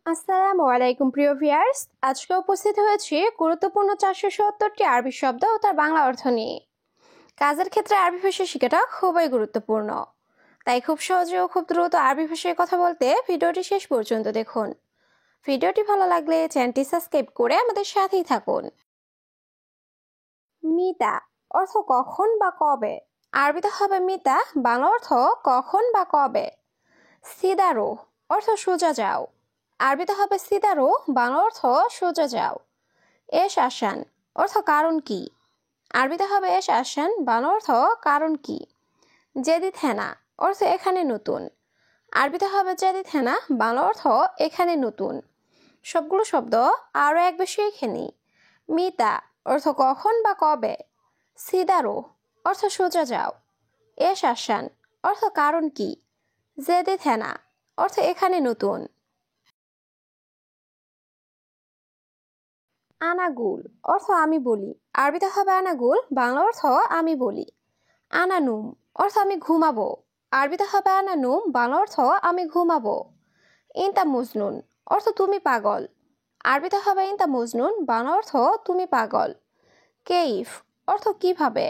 আসসালামু আলাইকুম প্রিয় ভিউয়ার্স, আজকে উপস্থিত হয়েছি গুরুত্বপূর্ণ 470টি আরবি শব্দ ও তার বাংলা অর্থ নিয়ে। কাজের ক্ষেত্রে আরবি ভাষা শেখাটা খুবই গুরুত্বপূর্ণ, তাই খুব সহজে ও খুব দ্রুত আরবি ভাষায় কথা বলতে ভিডিওটি শেষ পর্যন্ত দেখুন। ভিডিওটি ভালো লাগলে চ্যানেলটি সাবস্ক্রাইব করে আমাদের সাথেই থাকুন। মিতা অর্থ কখন বা কবে। আরবিতে হবে মিতা, বাংলা অর্থ কখন বা কবে। সিদারো অর্থ সোজা যাও। আরবিতে হবে সিদারো, বাংলা অর্থ সোজা যাও। এস আসান অর্থ কারণ কি। আরবিতে হবে এস আসান, বাংলা অর্থ কারণ কি। জেদিদ হেনা অর্থ এখানে নতুন। আরবিতে হবে জেদিদ হেনা, বাংলা অর্থ এখানে নতুন। সবগুলো শব্দ আরও এক বেশি এখানে। মিতা অর্থ কখন বা কবে। সিদারো অর্থ সোজা যাও। এস আসান অর্থ কারণ কি। জেদিদ হেনা অর্থ এখানে নতুন। আনাগুল অর্থ আমি বলি। আরবিতে হবে আনাগুল, বাংলা অর্থ আমি বলি। আনানুম অর্থ আমি ঘুমাবো। আরবিতে হবে আনানুম, বাংলা অর্থ আমি ঘুমাবো। ইনতা মজনুন অর্থ তুমি পাগল। আরবিতে হবে ইনতা মজনুন, বাংলা অর্থ তুমি পাগল। কেইফ অর্থ কিভাবে।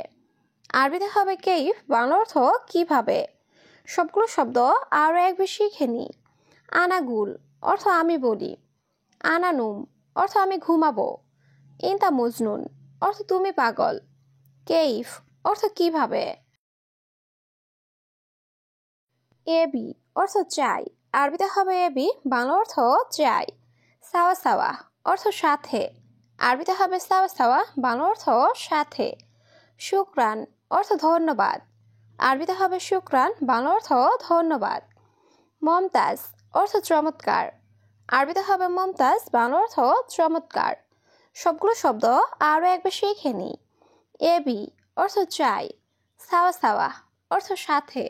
আরবিতে হবে কেইফ, বাংলা অর্থ কিভাবে। সবগুলো শব্দ আরও এক বেশি শিখে নি। আনাগুল অর্থ আমি বলি। আনানুম অর্থ আমি ঘুমাবো। ইনতা মজনুন অর্থ তুমি পাগল। কেইফ অর্থ কিভাবে। এবি অর্থ চাই। আরবিতে হবে এবি, বাংলা অর্থ চাই। সাওয়া সাওয়া অর্থ সাথে। আরবিতে হবে সাওয়া সাওয়া, বাংলা অর্থ সাথে। শুক্রান অর্থ ধন্যবাদ। আরবিতে হবে শুক্রান, বাংলা অর্থ ধন্যবাদ। মমতাজ অর্থ চমৎকার। আরবিতে হবে মমতাজ, বাংলা অর্থ চমৎকার। সবগুলো শব্দ আরও একবার শিখে নি। এবি অর্থ চাই। সাওয়া সাওয়া অর্থ সাথে।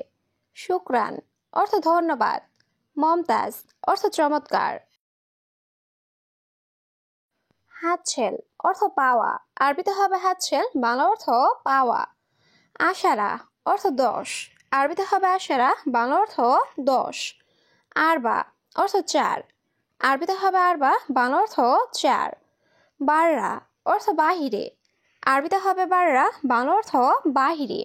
শুক্রান অর্থ ধন্যবাদ। মমতাজ অর্থ চমৎকার। হাতছেল অর্থ পাওয়া। আরবিতে হবে হাতছেল, বাংলা অর্থ পাওয়া। আশারা অর্থ 10। আরবিতে হবে আশারা, বাংলা অর্থ 10। আরবা অর্থ 4। আরবিতে হবে আরবা, বাংলা অর্থ 4। বাররা অর্থ বাহিরে। আরবিতে হবে বাররা, বাংলা অর্থ বাহিরে।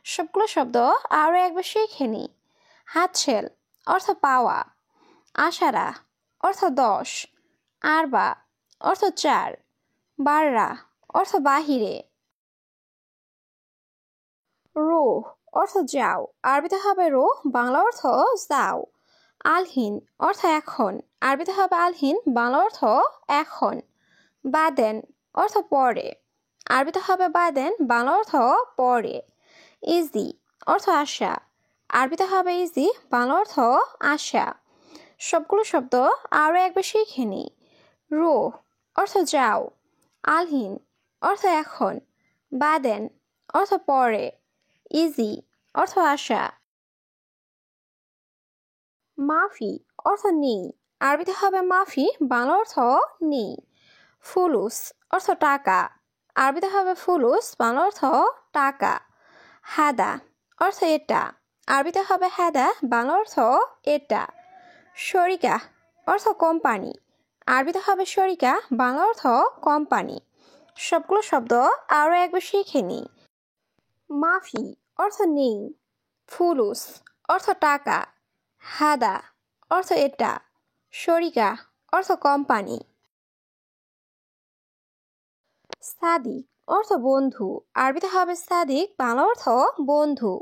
সবগুলো শব্দ আরও একবার শিখে নি। হাতছেল অর্থ পাওয়া। আশারা অর্থ 10। আরবা অর্থ 4। বাররা অর্থ বাহিরে। রুহ অর্থ যাও। আরবিতে হবে রুহ, বাংলা অর্থ যাও। আলহিন অর্থ এখন। আরবিতে হবে আলহিন, বাংলা অর্থ এখন। বাদেন অর্থ পরে। আরবিতে হবে বাদেন, বাংলা অর্থ পরে। ইজি অর্থ আশা। আরবিতে হবে ইজি, বাংলা অর্থ আশা। সবগুলো শব্দ আরও একবার শিখে নি। রুহ অর্থ যাও। আলহিন অর্থ এখন। বাদেন অর্থ পরে। ইজি অর্থ আশা। মাফি অর্থ নেই। আরবিতে হবে মাফি, বাংলা অর্থ নেই। ফুলুস অর্থ টাকা। আরবিতে হবে ফুলুস, বাংলা অর্থ টাকা। হাদা অর্থ এটা। আরবিতে হবে হাদা, বাংলা অর্থ এটা। শরিকা অর্থ কোম্পানি। আরবিতে হবে শরিকা, বাংলা অর্থ কোম্পানি। সবগুলো শব্দ আরও একবার শিখে নি। মাফি অর্থ নেই। ফুলুস অর্থ টাকা। হাদা অর্থ এটা। শরিকা অর্থ কোম্পানি। সাদিক অর্থ বন্ধু। আরবিতে হবে সাদিক, বাংলা অর্থ বন্ধু।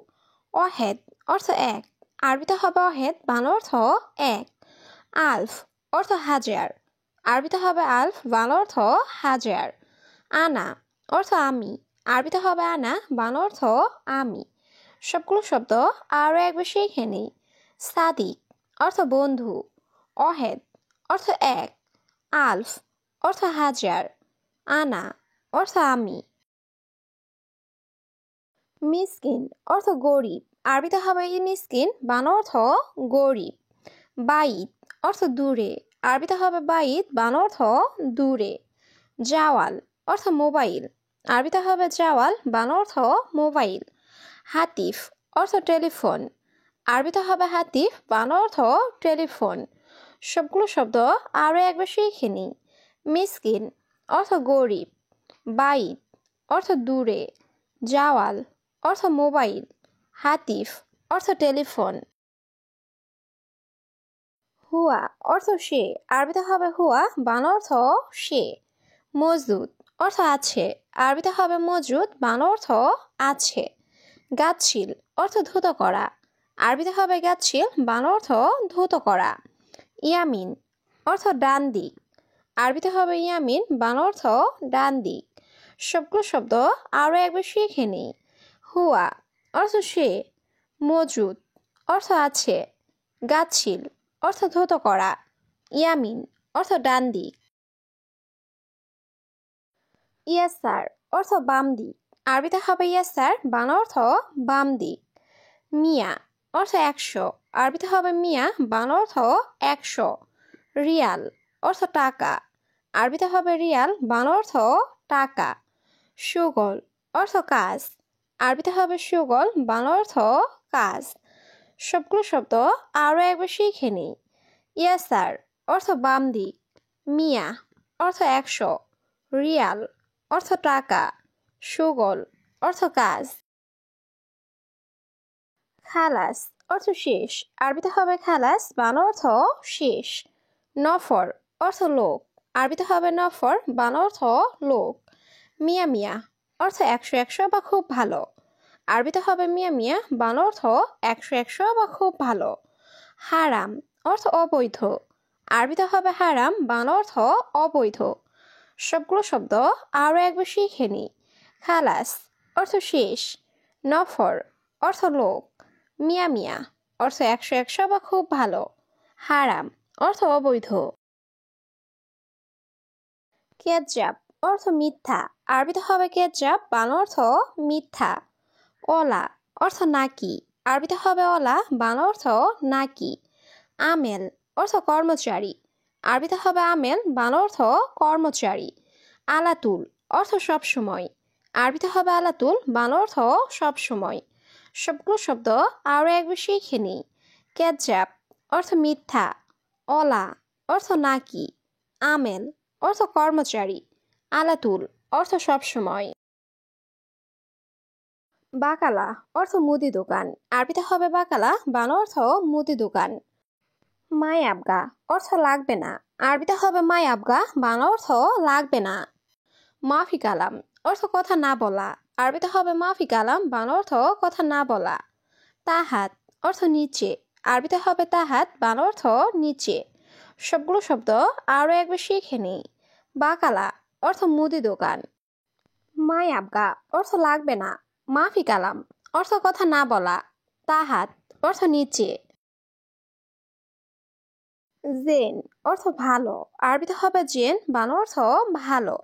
অহেদ অর্থ এক। আরবিতে হবে অহেদ, বাংলা অর্থ এক। আলফ অর্থ হাজার। আরবিতে হবে আলফ, বাংলা অর্থ হাজার। আনা অর্থ আমি। আরবিতে হবে আনা, বাংলা অর্থ আমি। সবগুলো শব্দ আরও একবার শিখে নিই। সাদিক অর্থ বন্ধু। অহেদ অর্থ এক। আলফ অর্থ হাজার। আনা অর্থ আমি। মিসকিন অর্থ গরিব। আরবিতে হবে মিসকিন, বাংলা অর্থ গরিব। বাইত অর্থ দূরে। আরবিতে হবে বাইত, বাংলা অর্থ দূরে। জাওয়াল অর্থ মোবাইল। আরবিতে হবে জাওয়াল, বাংলা অর্থ মোবাইল। হাতিফ অর্থ টেলিফোন। আরবিতে হবে হাতিফ, বাংলা অর্থ টেলিফোন। সবগুলো শব্দ আরও একবার শিখে নিই। মিসকিন অর্থ গরিব, বাইত অর্থ দূরে, জাওয়াল অর্থ মোবাইল, হাতিফ অর্থ টেলিফোন। হুয়া অর্থ সে, আরবিতে হবে হুয়া, বাংলা অর্থ সে। মজুদ অর্থ আছে, আরবিতে হবে মজুদ, বাংলা অর্থ আছে। গাচ্ছিল অর্থ ধুত করা, আরবিতে হবে গাচ্ছিল, বাংলা অর্থ ধুত করা। ইয়ামিন অর্থ ডান দিক, আরবিতে হবে ইয়ামিন, বাংলা অর্থ ডান দিক। সবগুলো শব্দ আরও একবার শিখে নিই। হুয়া অর্থ সে, মজুদ অর্থ আছে, গাচ্ছিল অর্থ ধুত করা, ইয়ামিন অর্থ ডান দিক। ইয়াসার অর্থ বাম দিক, আরবিতে হবে ইয়াসার, বাংলা অর্থ বাম দিক। মিয়া অর্থ 100, আরবিতে হবে মিয়া, বাংলা অর্থ 100। রিয়াল অর্থ টাকা, আরবিতে হবে রিয়াল, বাংলা অর্থ টাকা। সুগল অর্থ কাজ, আরবিতে হবে সুগল, বাংলা অর্থ কাজ। সবগুলো শব্দ আরও একবার শিখে নিই। ইয়াসার অর্থ বাম দিক, মিয়া অর্থ 100, রিয়াল অর্থ টাকা, সুগল অর্থ কাজ। খালাস অর্থ শেষ, আরবিতে হবে খালাস, বাংলা অর্থ শেষ। নফর অর্থ লোক, আরবিতে হবে নফর, বাংলা অর্থ লোক। মিয়া মিয়া অর্থ 100 বা খুব ভালো, আরবিতে হবে মিয়া মিয়া, বাংলা অর্থ 100 বা খুব ভালো। হারাম অর্থ অবৈধ, আরবিতে হবে হারাম, বাংলা অর্থ অবৈধ। সবগুলো শব্দ আরও একবার শিখে নিই। খালাস অর্থ শেষ, নফর অর্থ লোক, মিয়া মিয়া অর্থ 100 বা খুব ভালো, হারাম অর্থ অবৈধ। কেজ্জাব অর্থ মিথ্যা, আরবিতে হবে কেজ্জাব, বাংলা অর্থ মিথ্যা। ওলা অর্থ নাকি, আরবিতে হবে ওলা, বাংলা অর্থ নাকি। আমেল অর্থ কর্মচারী, আরবিতে হবে আমেল, বাংলা অর্থ কর্মচারী। আলাতুল অর্থ সবসময়, আরবিতে হবে আলাতুল, বাংলা অর্থ সবসময়। সবগুলো শব্দ আরও একবার শিখে নিই। কেজ্জাব অর্থ মিথ্যা, ওলা অর্থ নাকি, আমেল অর্থ কর্মচারী, আলাতুল অর্থ সবসময়। বাকালা অর্থ মুদি দোকান, আরবিতে হবে বাকালা, বাংলা অর্থ মুদি দোকান। মাই আবগা অর্থ লাগবে না, আরবিতে হবে মাই আবগা, বাংলা অর্থ লাগবে না। মাফি কালাম অর্থ কথা না বলা, আরবিতে হবে মাফি কালাম, বাংলা অর্থ কথা না বলা। তাহাত অর্থ নিচে, আরবিতে হবে তাহাত, বাংলা অর্থ নিচে। সবগুলো শব্দ আরও একবার শিখে নিই। বাকালা অর্থ মুদি দোকান, মাই আবগা অর্থ লাগবে না, মাফি কালাম অর্থ কথা না বলা, তাহাত অর্থ নিচে। জেন অর্থ ভালো, আরবিতে হবে জেন, বাংলা অর্থ ভালো।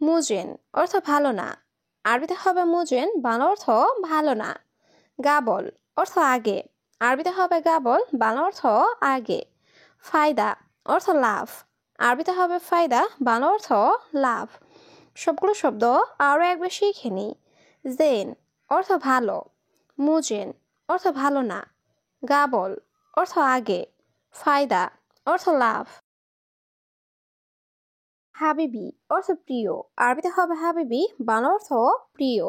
মুজেন অর্থ ভালো না, আরবিতে হবে মুজেন, বাংলা অর্থ ভালো না। গাবল অর্থ আগে, আরবিতে হবে গাবল, বাংলা অর্থ আগে। ফায়দা অর্থ লাভ, আরবিতে হবে ফায়দা, বাংলা অর্থ লাভ। সবগুলো শব্দ আরও একবার শিখে নিই। জেন অর্থ ভালো, মুজেন অর্থ ভালো না, গাবল অর্থ আগে, ফায়দা অর্থ লাভ। হাবিবি অর্থ প্রিয়, আরবিতে হবে হাবিবি, বাংলা অর্থ প্রিয়।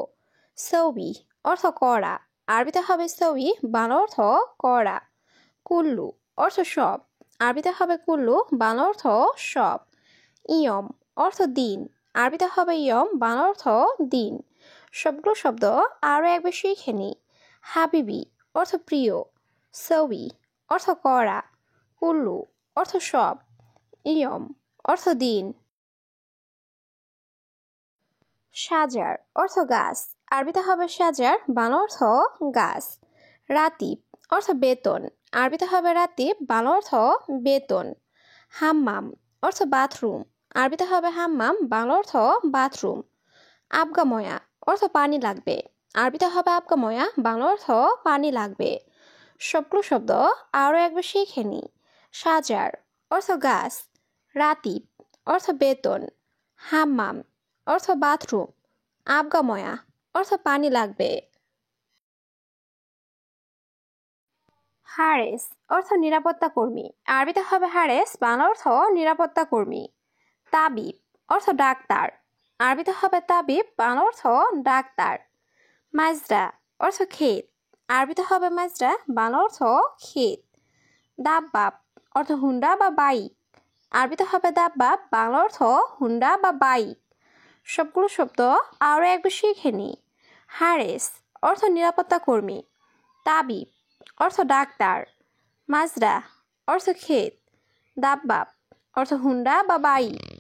সৌবি অর্থ করা, আরবিতে হবে সৌবি, বাংলা অর্থ করা। কুল্লু অর্থ সব, আরবিতে হবে কুল্লু, বাংলা অর্থ সব। ইয়ম অর্থ দিন, আরবিতে হবে ইয়ম, বাংলা অর্থ দিন। সবগুলো শব্দ আরও একবার শিখে নিই। হাবিবি অর্থ প্রিয়, সৌবি অর্থ করা, কুল্লু অর্থ সব, ইয়ম অর্থ দিন। সাজার অর্থ গাছ, আরবিতে হবে সাজার, বাংলা অর্থ গাছ। রাতিব অর্থ বেতন, আরবিতে হবে রাতিব, বাংলা অর্থ বেতন। হাম্মাম অর্থ বাথরুম, আরবিতে হবে হাম্মাম, বাংলা অর্থ বাথরুম। আবগাময়া অর্থ পানি লাগবে, আরবিতে হবে আবগাময়া, বাংলা অর্থ পানি লাগবে। সবগুলো শব্দ আরও একবার শিখে নিই। সাজার অর্থ গাছ, রাতিব অর্থ বেতন, হাম্মাম অর্থ বাথরুম, আবগাময়া অর্থ পানি লাগবে। হারেস অর্থ নিরাপত্তা কর্মী। আরবিতে হবে হারেস, বাংলা অর্থ নিরাপত্তা কর্মী। তাবিব অর্থ ডাক্তার। আরবিতে হবে তাবিব, বাংলা অর্থ ডাক্তার। মাজরা অর্থ ক্ষেত। আরবিতে হবে মাজরা, বাংলা অর্থ ক্ষেত। দাব্বাব অর্থ হুন্ডা বা বাইক। আরবিতে হবে দাব্বাব, বাংলা অর্থ হুন্ডা বা বাইক। সবগুলো শব্দ আরও একবার শিখে নিই। হারেস অর্থ নিরাপত্তা কর্মী। তাবিব অর্থ ডাক্তার। মাজরা অর্থ ক্ষেত। দাব্বাব অর্থ হুন্ডা বা বাইক।